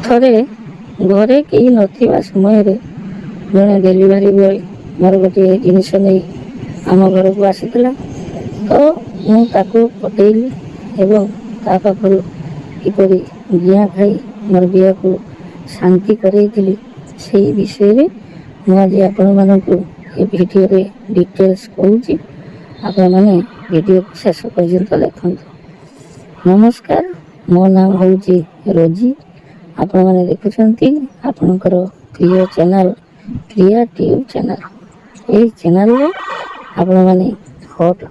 ଥରେ ଘରେ କେହି ନଥିବା ସମୟରେ ଜଣେ ଡେଲିଭରି ବୟ ମୋର ଗୋଟିଏ ଜିନିଷ ନେଇ ଆମ ଘରକୁ ଆସିଥିଲା। ତ ମୁଁ ତାକୁ ପଠେଇଲି ଏବଂ ତା ପାଖରୁ କିପରି ଜିଆଁ ଖାଇ ମୋର ବିଆକୁ ଶାନ୍ତି କରେଇଥିଲି ସେହି ବିଷୟରେ ମୁଁ ଆଜି ଆପଣମାନଙ୍କୁ ଏ ଭିଡ଼ିଓରେ ଡିଟେଲ୍ସ କହୁଛି। ଆପଣମାନେ ଭିଡ଼ିଓକୁ ଶେଷ ପର୍ଯ୍ୟନ୍ତ ଦେଖନ୍ତୁ। ନମସ୍କାର, ମୋ ନାମ ହେଉଛି ରୋଜି। ଆପଣମାନେ ଦେଖୁଛନ୍ତି ଆପଣଙ୍କର ପ୍ରିୟ ଚ୍ୟାନେଲ୍ ପ୍ରିୟା ଟ୍ୟୁବ୍ ଚ୍ୟାନେଲ୍। ଏହି ଚ୍ୟାନେଲ୍ରେ ଆପଣମାନେ ହଟ୍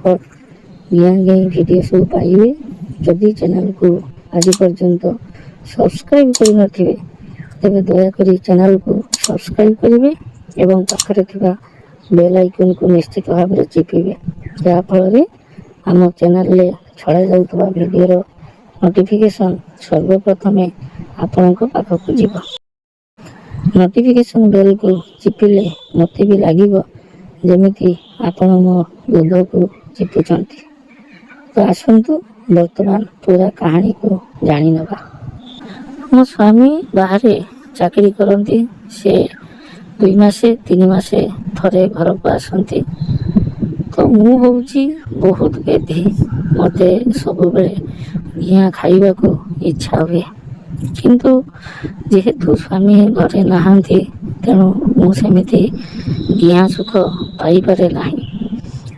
ଗେଁ ଭିଡ଼ିଓ ସବୁ ପାଇବେ। ଯଦି ଚ୍ୟାନେଲ୍କୁ ଆଜି ପର୍ଯ୍ୟନ୍ତ ସବସ୍କ୍ରାଇବ୍ କରିନଥିବେ ତେବେ ଦୟାକରି ଚ୍ୟାନେଲ୍କୁ ସବସ୍କ୍ରାଇବ୍ କରିବେ ଏବଂ ପାଖରେ ଥିବା ବେଲ୍ ଆଇକନ୍କୁ ନିଶ୍ଚିତ ଭାବରେ ଚିପିବେ, ଯାହାଫଳରେ ଆମ ଚ୍ୟାନେଲ୍ରେ ଛଡ଼ାଯାଉଥିବା ଭିଡ଼ିଓର ନୋଟିଫିକେସନ୍ ସର୍ବପ୍ରଥମେ ଆପଣଙ୍କ ପାଖକୁ ଯିବ। ନୋଟିଫିକେସନ୍ ବେଲ୍କୁ ଚିପିଲେ ମୋତେ ବି ଲାଗିବ ଯେମିତି ଆପଣ ମୋ ଦୁଧକୁ ଚିପୁଛନ୍ତି। ତ ଆସନ୍ତୁ ବର୍ତ୍ତମାନ ପୁରା କାହାଣୀକୁ ଜାଣିନେବା। ମୋ ସ୍ୱାମୀ ବାହାରେ ଚାକିରି କରନ୍ତି। ସେ 2 ମାସେ 3 ମାସେ ଥରେ ଘରକୁ ଆସନ୍ତି। ତ ମୁଁ ହେଉଛି ବହୁତ ବେଧି। ମୋତେ ସବୁବେଳେ ଜିଆଁ ଖାଇବାକୁ ଇଚ୍ଛା ହୁଏ, କିନ୍ତୁ ଯେହେତୁ ସ୍ୱାମୀ ଘରେ ନାହାନ୍ତି ତେଣୁ ମୁଁ ସେମିତି ଜିଆଁ ସୁଖ ପାଇପାରେ ନାହିଁ।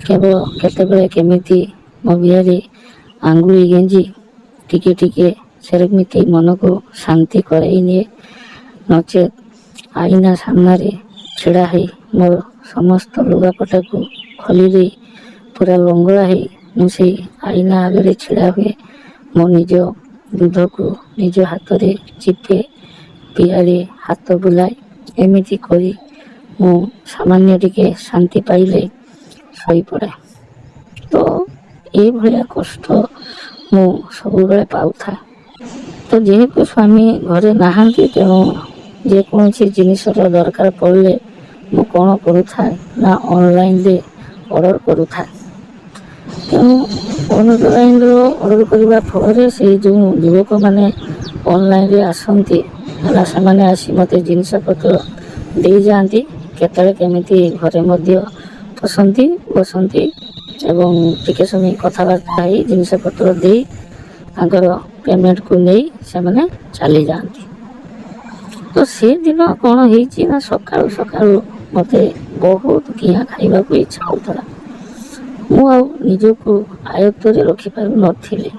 କେବଳ କେତେବେଳେ କେମିତି ମୋ ବିଆରେ ଆଙ୍ଗୁଳି ଗେଞ୍ଜି ଟିକେ ଟିକେ ସେମିତି ମନକୁ ଶାନ୍ତି କରେଇ ନିଏ। ନଚେତ୍ ଆଇନା ସାମ୍ନାରେ ଛିଡ଼ା ହେଇ ମୋର ସମସ୍ତ ଲୁଗାପଟାକୁ ଖୋଲି ଦେଇ ପୁରା ଲଙ୍ଗଳା ହେଇ ମୁଁ ସେଇ ଆଇନା ଆଗରେ ଛିଡ଼ା ହୁଏ। ମୋ ନିଜ ଦୁଧକୁ ନିଜ ହାତରେ ଚିପେ, ପିଆରେ ହାତ ବୁଲାଏ। ଏମିତି କରି ମୁଁ ସାମାନ୍ୟ ଟିକେ ଶାନ୍ତି ପାଇଲେ ଶୋଇପଡ଼େ। ତ ଏଇଭଳିଆ କଷ୍ଟ ମୁଁ ସବୁବେଳେ ପାଉଥାଏ। ତ ଯେହେତୁ ସ୍ୱାମୀ ଘରେ ନାହାନ୍ତି ତେଣୁ ଯେକୌଣସି ଜିନିଷର ଦରକାର ପଡ଼ିଲେ ମୁଁ କ'ଣ କରୁଥାଏ ନା ଅନଲାଇନ୍ରେ ଅର୍ଡ଼ର କରୁଥାଏ। ତେଣୁ ଅନଲାଇନ୍ର ଅର୍ଡ଼ର କରିବା ଫଳରେ ସେଇ ଯେଉଁ ଯୁବକମାନେ ଅନଲାଇନ୍ରେ ଆସନ୍ତି ହେଲା, ସେମାନେ ଆସି ମୋତେ ଜିନିଷପତ୍ର ଦେଇଯାଆନ୍ତି। କେତେବେଳେ କେମିତି ଘରେ ମଧ୍ୟ ବସନ୍ତି ଏବଂ ଟିକେ ସମୟ କଥାବାର୍ତ୍ତା ହେଇ ଜିନିଷପତ୍ର ଦେଇ ତାଙ୍କର ପେମେଣ୍ଟକୁ ନେଇ ସେମାନେ ଚାଲିଯାଆନ୍ତି। ତ ସେଦିନ କ'ଣ ହେଇଛି ନା ସକାଳୁ ମୋତେ ବହୁତ ଜିଆଁ ଖାଇବାକୁ ଇଚ୍ଛା ହେଉଥିଲା। ମୁଁ ଆଉ ନିଜକୁ ଆୟତ୍ତରେ ରଖିପାରୁନଥିଲି।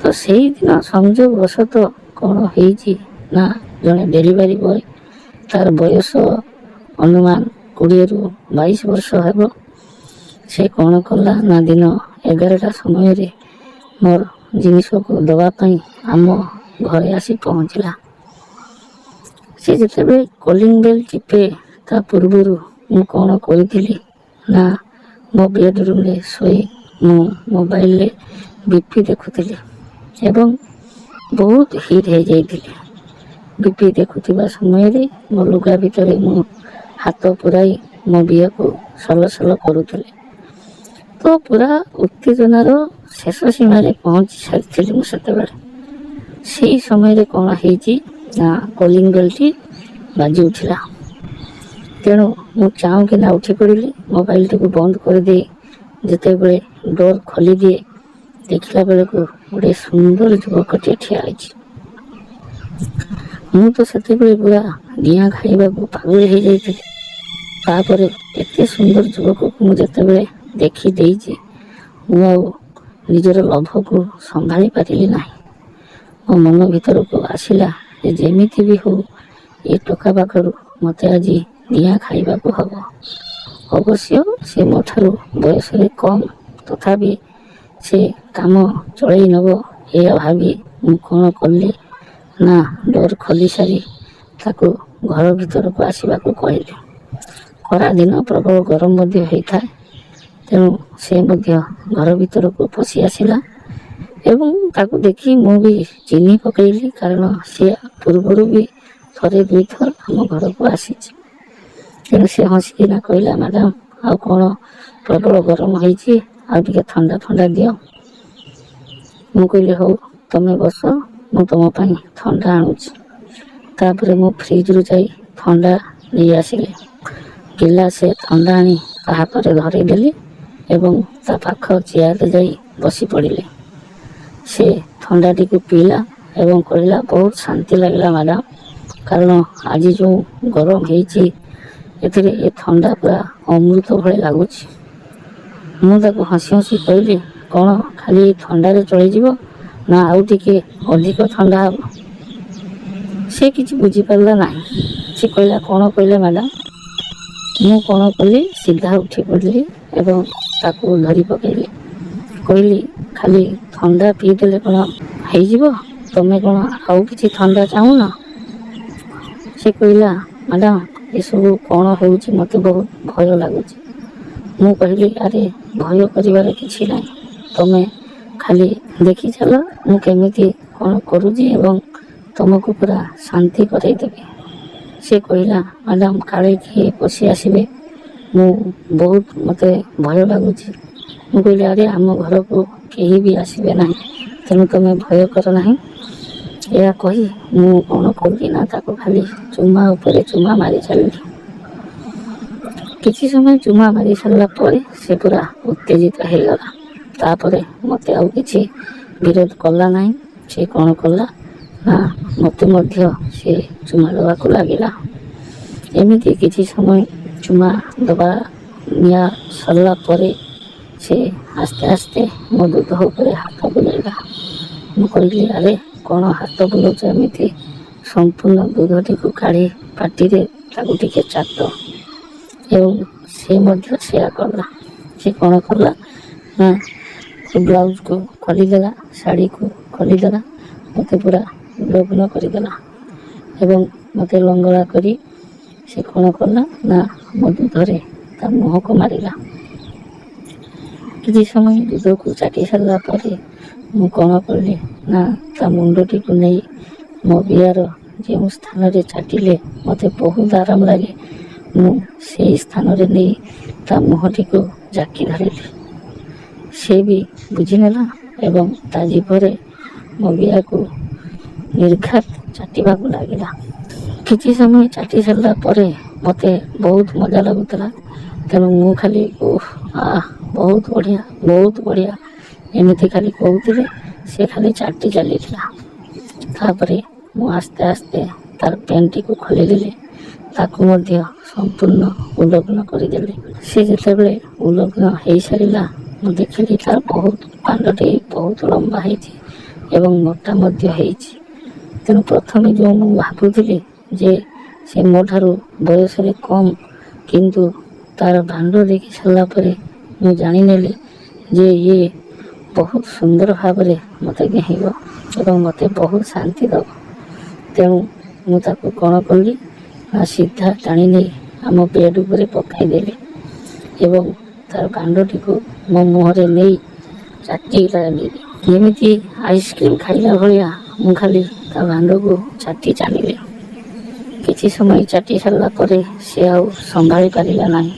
ତ ସେଇଦିନ ସଂଯୋଗବଶତଃ କ'ଣ ହେଇଛି ନା ଜଣେ ଡେଲିଭରି ବୟ, ତାର ବୟସ ଅନୁମାନ 20ରୁ 22 ବର୍ଷ ହେବ। ସେ କ'ଣ କଲା ନା ଦିନ 11ଟା ସମୟରେ ମୋର ଜିନିଷକୁ ଦେବା ପାଇଁ ଆମ ଘରେ ଆସି ପହଞ୍ଚିଲା। ସେ ଯେତେବେଳେ କଲିଂ ବେଲ୍ ଚିପେ ତା ପୂର୍ବରୁ ମୁଁ କ'ଣ କରିଥିଲି ନା ମୋ ବେଡ଼ରୁମ୍ରେ ଶୋଇ ମୁଁ ମୋବାଇଲରେ ବିପି ଦେଖୁଥିଲି ଏବଂ ବହୁତ ହିଟ୍ ହେଇଯାଇଥିଲି। ବିପି ଦେଖୁଥିବା ସମୟରେ ମୋ ଲୁଗା ଭିତରେ ମୁଁ ହାତ ପୁରାଇ ମୋ ବିଆକୁ ସଲସଲ କରୁଥିଲି। ତ ପୁରା ଉତ୍ତେଜନାର ଶେଷ ସୀମାରେ ପହଞ୍ଚି ସାରିଥିଲି ମୁଁ ସେତେବେଳେ। ସେଇ ସମୟରେ କ'ଣ ହେଇଛି ନା କଲିଂ ବେଲ୍ଟି ବାଜି ଉଠିଲା। ତେଣୁ ମୁଁ ଚାଉଁକିନା ଉଠି ପଡ଼ିଲି। ମୋବାଇଲଟିକୁ ବନ୍ଦ କରିଦେଇ ଯେତେବେଳେ ଡୋର୍ ଖୋଲିଦିଏ ଦେଖିଲା ବେଳକୁ ଗୋଟେ ସୁନ୍ଦର ଯୁବକଟିଏ ଠିଆ ହେଇଛି। ମୁଁ ତ ସେତେବେଳେ ପୁରା ଜିଆଁ ଖାଇବାକୁ ପାଗଳ ହେଇଯାଇଥିଲି। ତାପରେ ଏତେ ସୁନ୍ଦର ଯୁବକକୁ ମୁଁ ଯେତେବେଳେ ଦେଖିଦେଇଛି ମୁଁ ଆଉ ନିଜର ଲୋଭକୁ ସମ୍ଭାଳି ପାରିଲି ନାହିଁ। ମୋ ମନ ଭିତରକୁ ଆସିଲା ଯେ ଯେମିତି ବି ହଉ ଏ ଟୋକା ପାଖରୁ ମୋତେ ଆଜି ଜିଆଁ ଖାଇବାକୁ ହେବ। ଅବଶ୍ୟ ସେ ମୋ ଠାରୁ ବୟସରେ କମ୍, ତଥାପି ସେ କାମ ଚଳେଇ ନେବ ଏହା ଭାବି ମୁଁ କ'ଣ କଲି ନା ଡୋର୍ ଖୋଲି ସାରି ତାକୁ ଘର ଭିତରକୁ ଆସିବାକୁ କହିଲି। ଖରାଦିନ ପ୍ରବଳ ଗରମ ମଧ୍ୟ ହୋଇଥାଏ। ତେଣୁ ସେ ମଧ୍ୟ ଘର ଭିତରକୁ ପଶି ଆସିଲା ଏବଂ ତାକୁ ଦେଖି ମୁଁ ବି ଚିହ୍ନି ପକାଇଲି, କାରଣ ସେ ପୂର୍ବରୁ ବି ଥରେ 2 ଥର ଆମ ଘରକୁ ଆସିଛି। ତେଣୁ ସେ ହସିକିନା କହିଲା, ମ୍ୟାଡ଼ାମ୍ ଆଉ କ'ଣ ପ୍ରବଳ ଗରମ ହେଇଛି, ଆଉ ଟିକେ ଥଣ୍ଡା ଦିଅ। ମୁଁ କହିଲି ହଉ ତମେ ବସ, ମୁଁ ତୁମ ପାଇଁ ଥଣ୍ଡା ଆଣୁଛି। ତାପରେ ମୁଁ ଫ୍ରିଜରୁ ଯାଇ ଥଣ୍ଡା ନେଇ ଆସିଲି। ଗିଲାସେ ଥଣ୍ଡା ଆଣି ତା ହାତରେ ଧରେଇଦେଲି ଏବଂ ତା ପାଖ ଚେୟାରରେ ଯାଇ ବସି ପଡ଼ିଲି। ସେ ଥଣ୍ଡାଟିକୁ ପିଇଲା ଏବଂ କହିଲା, ବହୁତ ଶାନ୍ତି ଲାଗିଲା ମ୍ୟାଡ଼ାମ୍, କାରଣ ଆଜି ଯେଉଁ ଗରମ ହେଇଛି ଏଥିରେ ଏ ଥଣ୍ଡା ପୁରା ଅମୃତ ଭଳି ଲାଗୁଛି। ମୁଁ ତାକୁ ହସି ହସି କହିଲି, କ'ଣ ଖାଲି ଥଣ୍ଡାରେ ଚଳିଯିବ ନା ଆଉ ଟିକେ ଅଧିକ ଥଣ୍ଡା ହେବ? ସେ କିଛି ବୁଝିପାରିଲା ନାହିଁ। ସେ କହିଲା, କ'ଣ କହିଲେ ମ୍ୟାଡ଼ାମ୍? ମୁଁ କ'ଣ କଲି, ସିଧା ଉଠି ପଡ଼ିଲି ଏବଂ ତାକୁ ଧରି ପକାଇଲି। କହିଲି, ଖାଲି ଥଣ୍ଡା ପିଇଦେଲେ କ'ଣ ହେଇଯିବ? ତମେ କ'ଣ ଆଉ କିଛି ଥଣ୍ଡା ଚାହୁଁନ? ସେ କହିଲା, ମ୍ୟାଡ଼ାମ୍ ଏସବୁ କ'ଣ ହେଉଛି, ମୋତେ ବହୁତ ଭୟ ଲାଗୁଛି। ମୁଁ କହିଲି, ଆରେ ଭୟ କରିବାର କିଛି ନାହିଁ, ତମେ ଖାଲି ଦେଖି ଚାଲ ମୁଁ କେମିତି କ'ଣ କରୁଛି ଏବଂ ତମକୁ ପୁରା ଶାନ୍ତି କରାଇଦେବି। ସେ କହିଲା, ମ୍ୟାଡ଼ାମ୍ କାଳେ କିଏ ପଶି ଆସିବେ, ମୋତେ ଭୟ ଲାଗୁଛି। ମୁଁ କହିଲି, ଆରେ ଆମ ଘରକୁ କେହି ବି ଆସିବେ ନାହିଁ, ତେଣୁ ତମେ ଭୟ କର ନାହିଁ। ଏହା କହି ମୁଁ କ'ଣ କଲି ନା ତାକୁ ଖାଲି ଚୁମା ଉପରେ ଚୁମା ମାରି ଚାଲିଲି। କିଛି ସମୟ ଚୁମା ମାରି ସାରିଲା ପରେ ସେ ପୁରା ଉତ୍ତେଜିତ ହେଇଗଲା। ତାପରେ ମୋତେ ଆଉ କିଛି ବିରୋଧ କଲା ନାହିଁ। ସେ କ'ଣ କଲା ନା ମୋତେ ମଧ୍ୟ ସେ ଚୁମା ଦେବାକୁ ଲାଗିଲା। ଏମିତି କିଛି ସମୟ ଚୁମା ଦେବା ନିଆ ସରିଲା ପରେ ସେ ଆସ୍ତେ ଆସ୍ତେ ମୋ ଦୁଧ ଉପରେ ହାତ ବୁଲାଇଲା। ମୁଁ କହିଲି, ଆରେ କ'ଣ ହାତ ବୁଲାଉଛ ଏମିତି? ସମ୍ପୂର୍ଣ୍ଣ ଦୁଧଟିକୁ କାଢ଼ି ପାଟିରେ ତାକୁ ଟିକେ ଚାଟ। ଏବଂ ସେ ମଧ୍ୟ ସେୟା କଲା। ସେ କ'ଣ କଲା ନା ବ୍ଲାଉଜକୁ ଖୋଲିଦେଲା, ଶାଢ଼ୀକୁ ଖୋଲିଦେଲା, ମୋତେ ପୁରା ଲଗ୍ନ କରିଦେଲା ଏବଂ ମୋତେ ଲଙ୍ଗଳା କରି ସେ କ'ଣ କଲା ନା ମୋ ଦୁଧରେ ତା ମୁହଁକୁ ମାରିଲା। କିଛି ସମୟ ଦୁଧକୁ ଚାଟି ସାରିଲା ପରେ ମୁଁ କ'ଣ କଲି ନା ତା ମୁଣ୍ଡଟିକୁ ନେଇ ମୋ ବିଆର ଯେଉଁ ସ୍ଥାନରେ ଚାଟିଲେ ମୋତେ ବହୁତ ଆରାମ ଲାଗେ, ମୁଁ ସେହି ସ୍ଥାନରେ ନେଇ ତା ମୁହଁଟିକୁ ଜାକି ଧରିଲି। ସେ ବି ବୁଝିନେଲା ଏବଂ ତା ଜିଭରେ ମୋ ବିଆକୁ ନିର୍ଘାତ ଚାଟିବାକୁ ଲାଗିଲା। କିଛି ସମୟ ଚାଟି ସାରିଲା ପରେ ମୋତେ ବହୁତ ମଜା ଲାଗୁଥିଲା। ତେଣୁ ମୁଁ ଖାଲି ବହୁତ ବଢ଼ିଆ, ବହୁତ ବଢ଼ିଆ ଏମିତି ଖାଲି କହୁଥିଲି। ସେ ଖାଲି ଚାଟି ଚାଲିଥିଲା। ତାପରେ ମୁଁ ଆସ୍ତେ ଆସ୍ତେ ତାର ପ୍ୟାଣ୍ଟଟିକୁ ଖୋଲିଦେଲି, ତାକୁ ମଧ୍ୟ ସମ୍ପୂର୍ଣ୍ଣ ଉଲଗ୍ନ କରିଦେଲି। ସେ ଯେତେବେଳେ ଉଲଗ୍ନ ହେଇସାରିଲା ମୁଁ ଦେଖିଲି ତାର କାଣ୍ଡଟି ବହୁତ ଲମ୍ବା ହେଇଛି ଏବଂ ମୋଟା ମଧ୍ୟ ହେଇଛି। ତେଣୁ ପ୍ରଥମେ ଯେଉଁ ମୁଁ ଭାବୁଥିଲି ଯେ ସେ ମୋ ଠାରୁ ବୟସରେ କମ୍, କିନ୍ତୁ ତାର ଦାଣ୍ଡ ଦେଖି ସାରିଲା ପରେ ମୁଁ ଜାଣିନେଲି ଯେ ଇଏ ବହୁତ ସୁନ୍ଦର ଭାବରେ ମୋତେ ଘେହିବ ଏବଂ ମୋତେ ବହୁତ ଶାନ୍ତି ଦେବ। ତେଣୁ ମୁଁ ତାକୁ କ'ଣ କଲି ନା ସିଧା ଟାଣି ନେଇ ଆମ ବେଡ଼୍ ଉପରେ ପକାଇଦେଲି ଏବଂ ତାର କାଣ୍ଡଟିକୁ ମୋ ମୁହଁରେ ନେଇ ଚାଟିଲି। ଯେମିତି ଆଇସ୍କ୍ରିମ୍ ଖାଇଲା ଭଳିଆ ମୁଁ ଖାଲି ତା କାଣ୍ଡକୁ ଚାଟି ଚାଲିଲି। କିଛି ସମୟ ଚାଟି ସାରିଲା ପରେ ସେ ଆଉ ସମ୍ଭାଳି ପାରିଲା ନାହିଁ।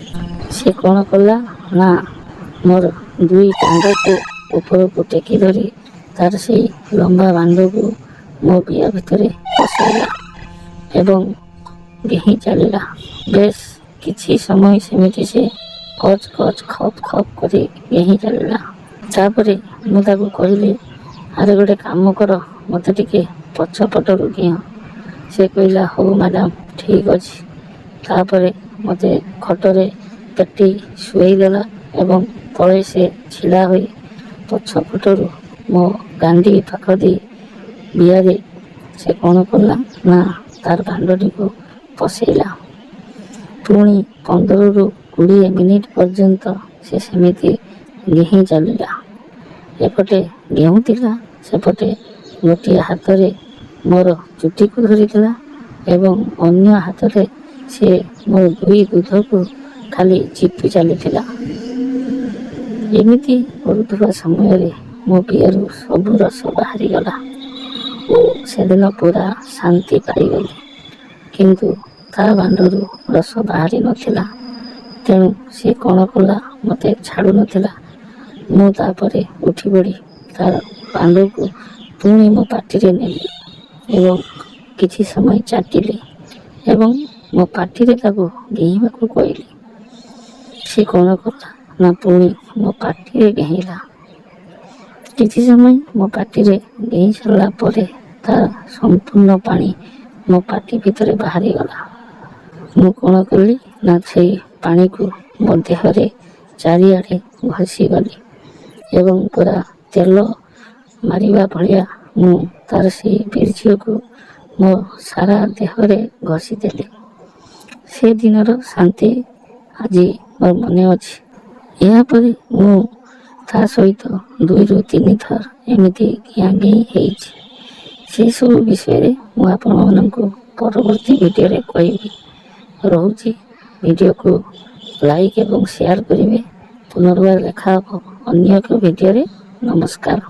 ସେ କ'ଣ କଲା ନା ମୋର ଦୁଇ ଟାଙ୍ଗକୁ ଉପରକୁ ଟେକି ଧରି ତାର ସେଇ ଲମ୍ବା ବାଣ୍ଡକୁ ମୋ ବିଆ ଭିତରେ ପଶାଇଲା ଏବଂ ଘେହି ଚାଲିଲା। ବେଶ କିଛି ସମୟ ସେମିତି ସେ କଚ୍ କଚ୍ ଖପ୍ ଖପ୍ କରି ଘେହି ଚାଲିଲା। ତାପରେ ମୁଁ ତାକୁ କହିଲି, ଆରେ ଗୋଟେ କାମ କର, ମୋତେ ଟିକେ ପଛପଟରୁ ଘିଅ। ସେ କହିଲା, ହଉ ମ୍ୟାଡ଼ାମ୍, ଠିକ୍ ଅଛି। ତାପରେ ମୋତେ ଖଟରେ ପେଟି ଶୁଆଇଦେଲା ଏବଂ ତଳେ ସେ ଛିଡ଼ା ହୋଇ ପଛପଟରୁ ମୋ ଗାଣ୍ଡି ପାଖ ଦେଇ ବିଆରେ ସେ କ'ଣ କଲା ନା ତାର କାଣ୍ଡଟିକୁ ପଶାଇଲା। ପୁଣି 15ରୁ 20 ମିନିଟ୍ ପର୍ଯ୍ୟନ୍ତ ସେ ସେମିତି ଘେହି ଚାଲିଲା। ଏପଟେ ଘେଉଁଥିଲା, ସେପଟେ ଗୋଟିଏ ହାତରେ ମୋର ଚୁଟିକୁ ଧରିଥିଲା ଏବଂ ଅନ୍ୟ ହାତରେ ସେ ମୋ ଦୁଇ ଦୁଧକୁ ଖାଲି ଚିପି ଚାଲିଥିଲା। ଏମିତି କରୁଥିବା ସମୟରେ ମୋ ପିଆରୁ ସବୁ ରସ ବାହାରିଗଲା ଓ ସେଦିନ ପୁରା ଶାନ୍ତି ପାଇଗଲି। କିନ୍ତୁ ତା ବାଣ୍ଡରୁ ରସ ବାହାରି ନଥିଲା। ତେଣୁ ସେ କ'ଣ କଲା, ମୋତେ ଛାଡ଼ୁନଥିଲା। ମୁଁ ତାପରେ ଉଠି ପଡ଼ି ତାର ବାଣ୍ଡକୁ ପୁଣି ମୋ ପାଟିରେ ନେଲି ଏବଂ କିଛି ସମୟ ଚାଟିଲି ଏବଂ ମୋ ପାଟିରେ ତାକୁ ଡେଇଁବାକୁ କହିଲି। ସେ କ'ଣ କଲା ନା ପୁଣି ମୋ ପାଟିରେ ଡେଇଁଲା। କିଛି ସମୟ ମୋ ପାଟିରେ ଡେଇଁ ସାରିଲା ପରେ ତାର ସମ୍ପୂର୍ଣ୍ଣ ପାଣି ମୋ ପାଟି ଭିତରେ ବାହାରିଗଲା। ମୁଁ କ'ଣ କଲି ନା ସେଇ ପାଣିକୁ ମୋ ଦେହରେ ଚାରିଆଡ଼େ ଘଷିଗଲି ଏବଂ ପୁରା ତେଲ ମାରିବା ଭଳିଆ ମୁଁ ତାର ସେଇ ବୀର୍ଯ୍ୟକୁ ମୋ ସାରା ଦେହରେ ଘଷିଦେଲି। ସେ ଦିନର ଶାନ୍ତି ଆଜି ମୋର ମନେ ଅଛି। ଏହାପରେ ମୁଁ ତା ସହିତ 2ରୁ 3 ଥର ଏମିତି ଘିଆଁ ହେଇଛି। ସେସବୁ ବିଷୟରେ ମୁଁ ଆପଣମାନଙ୍କୁ ପରବର୍ତ୍ତୀ ଭିଡ଼ିଓରେ କହିବି। ରହୁଛି। ଭିଡ଼ିଓକୁ ଲାଇକ୍ ଏବଂ ସେୟାର କରିବେ। ପୁନର୍ବାର ଦେଖା ହେବ ଅନ୍ୟ ଏକ ଭିଡ଼ିଓରେ। ନମସ୍କାର।